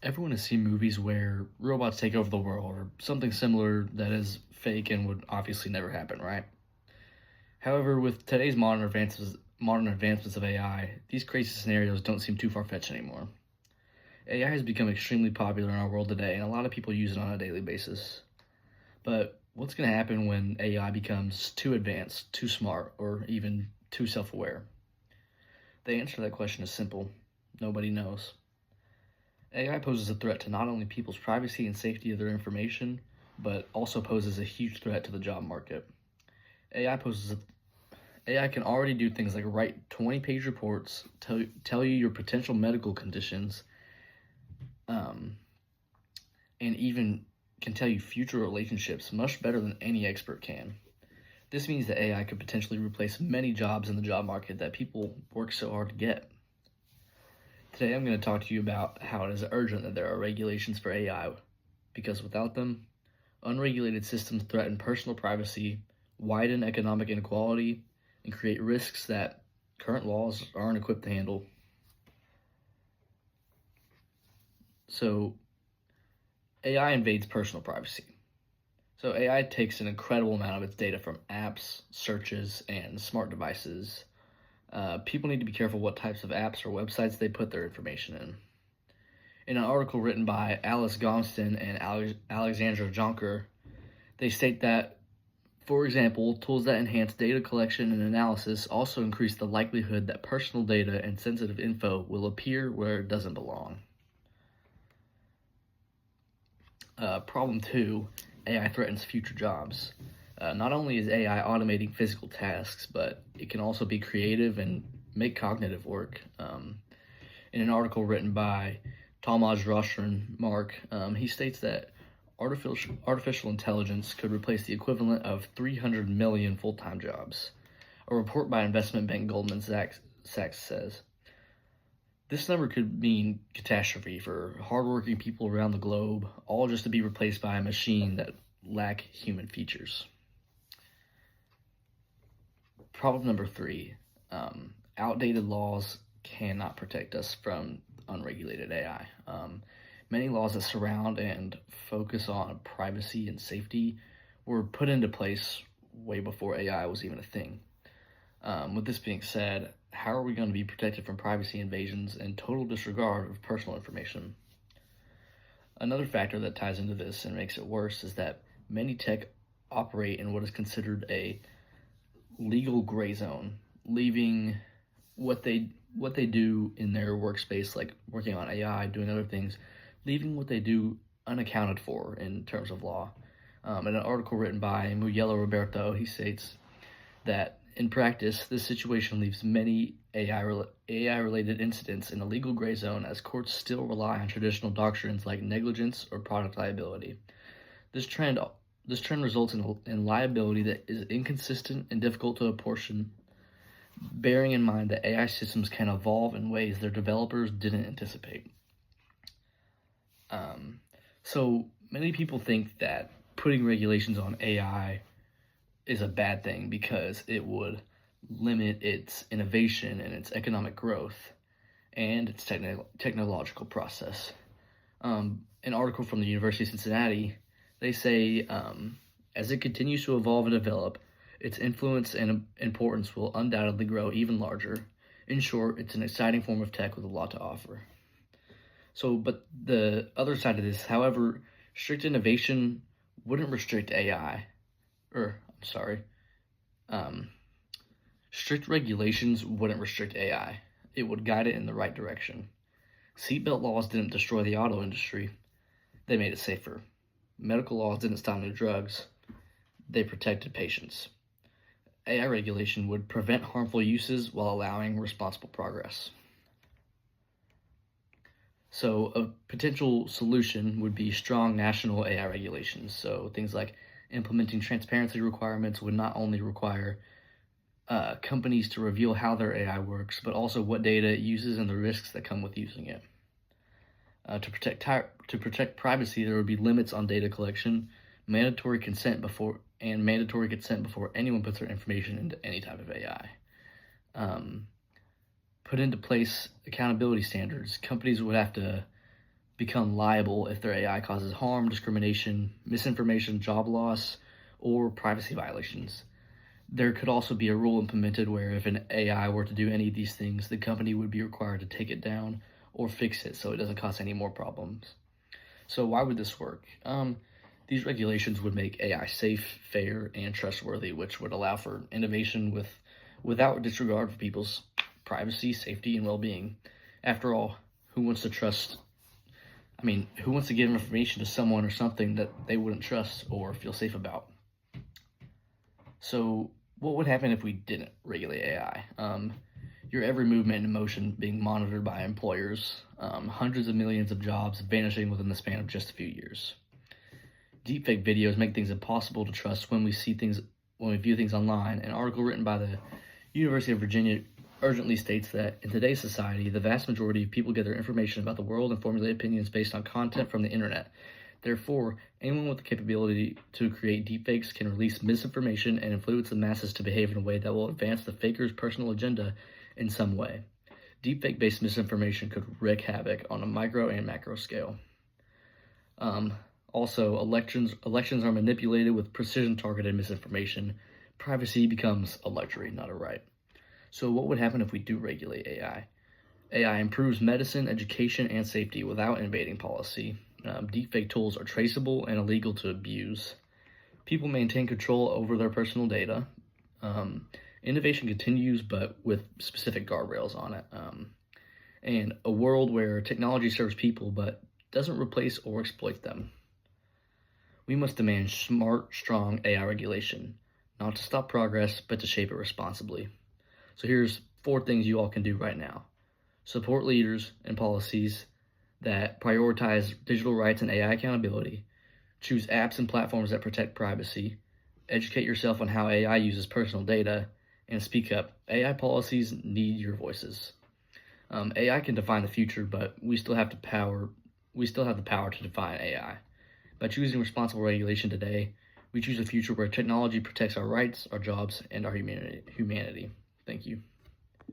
Everyone has seen movies where robots take over the world or something similar that is fake and would obviously never happen, right? However, with today's modern advancements of AI, these crazy scenarios don't seem too far-fetched anymore. AI has become extremely popular in our world today, and a lot of people use it on a daily basis. But what's going to happen when AI becomes too advanced, too smart, or even too self-aware? The answer to that question is simple. Nobody knows. AI poses a threat to not only people's privacy and safety of their information, but also poses a huge threat to the job market. AI poses a, AI can already do things like write 20-page reports, tell you your potential medical conditions, um, and even can tell you future relationships much better than any expert can. This means that AI could potentially replace many jobs in the job market that people work so hard to get. Today, I'm going to talk to you about how it is urgent that there are regulations for AI, because without them, unregulated systems threaten personal privacy, widen economic inequality, and create risks that current laws aren't equipped to handle. So, AI invades personal privacy. So, AI takes an incredible amount of its data from apps, searches, and smart devices. People need to be careful what types of apps or websites they put their information in. In an article written by Alice Gonston and Alexandra Jonker, they state that, for example, tools that enhance data collection and analysis also increase the likelihood that personal data and sensitive info will appear where it doesn't belong. Problem 2, AI threatens future jobs. Not only is AI automating physical tasks, but it can also be creative and make cognitive work. In an article written by Talmaj Roshan Mark, he states that artificial intelligence could replace the equivalent of 300 million full-time jobs. A report by investment bank Goldman Sachs says. This number could mean catastrophe for hardworking people around the globe, all just to be replaced by a machine that lack human features. Problem number 3, outdated laws cannot protect us from unregulated AI. Many laws that surround and focus on privacy and safety were put into place way before AI was even a thing. With this being said, how are we going to be protected from privacy invasions and total disregard of personal information? Another factor that ties into this and makes it worse is that many tech operate in what is considered a legal gray zone, leaving what they do in their workspace, like working on AI, doing other things, leaving what they do unaccounted for in terms of law. In an article written by Muyelo Roberto, he states that in practice, this situation leaves many AI-related incidents in a legal gray zone as courts still rely on traditional doctrines like negligence or product liability. This trend results in liability that is inconsistent and difficult to apportion, bearing in mind that AI systems can evolve in ways their developers didn't anticipate. So many people think that putting regulations on AI is a bad thing because it would limit its innovation and its economic growth and its technological process. An article from the University of Cincinnati, they say, as it continues to evolve and develop, its influence and importance will undoubtedly grow even larger. In short, it's an exciting form of tech with a lot to offer. So, but the other side of this, however, strict innovation wouldn't restrict AI, strict regulations wouldn't restrict AI. It would guide it in the right direction. Seatbelt laws didn't destroy the auto industry. They made it safer. Medical laws didn't stop new drugs. They protected patients. AI regulation would prevent harmful uses while allowing responsible progress. So a potential solution would be strong national AI regulations. So things like implementing transparency requirements would not only require companies to reveal how their AI works, but also what data it uses and the risks that come with using it. To protect privacy, there would be limits on data collection, mandatory consent before anyone puts their information into any type of AI. Put into place accountability standards. Companies would have to become liable if their AI causes harm, discrimination, misinformation, job loss, or privacy violations. There could also be a rule implemented where if an AI were to do any of these things, the company would be required to take it down or fix it so it doesn't cause any more problems. So why would this work? These regulations would make AI safe, fair, and trustworthy, which would allow for innovation without disregard for people's privacy, safety, and well-being. After all, who wants to give information to someone or something that they wouldn't trust or feel safe about? So what would happen if we didn't regulate AI? Your every movement and emotion being monitored by employers, hundreds of millions of jobs vanishing within the span of just a few years. Deepfake videos make things impossible to trust when we view things online. An article written by the University of Virginia urgently states that in today's society, the vast majority of people get their information about the world and formulate opinions based on content from the internet. Therefore, anyone with the capability to create deepfakes can release misinformation and influence the masses to behave in a way that will advance the faker's personal agenda in some way. Deepfake-based misinformation could wreak havoc on a micro and macro scale. Also, elections are manipulated with precision-targeted misinformation. Privacy becomes a luxury, not a right. So what would happen if we do regulate AI? AI improves medicine, education, and safety without invading policy. Deepfake tools are traceable and illegal to abuse. People maintain control over their personal data. Innovation continues, but with specific guardrails on it. And a world where technology serves people, but doesn't replace or exploit them. We must demand smart, strong AI regulation, not to stop progress, but to shape it responsibly. So here's 4 things you all can do right now. Support leaders and policies that prioritize digital rights and AI accountability. Choose apps and platforms that protect privacy. Educate yourself on how AI uses personal data. And speak up. AI policies need your voices. AI can define the future, but we still have the power to define AI. By choosing responsible regulation today, we choose a future where technology protects our rights, our jobs, and our humanity. Thank you.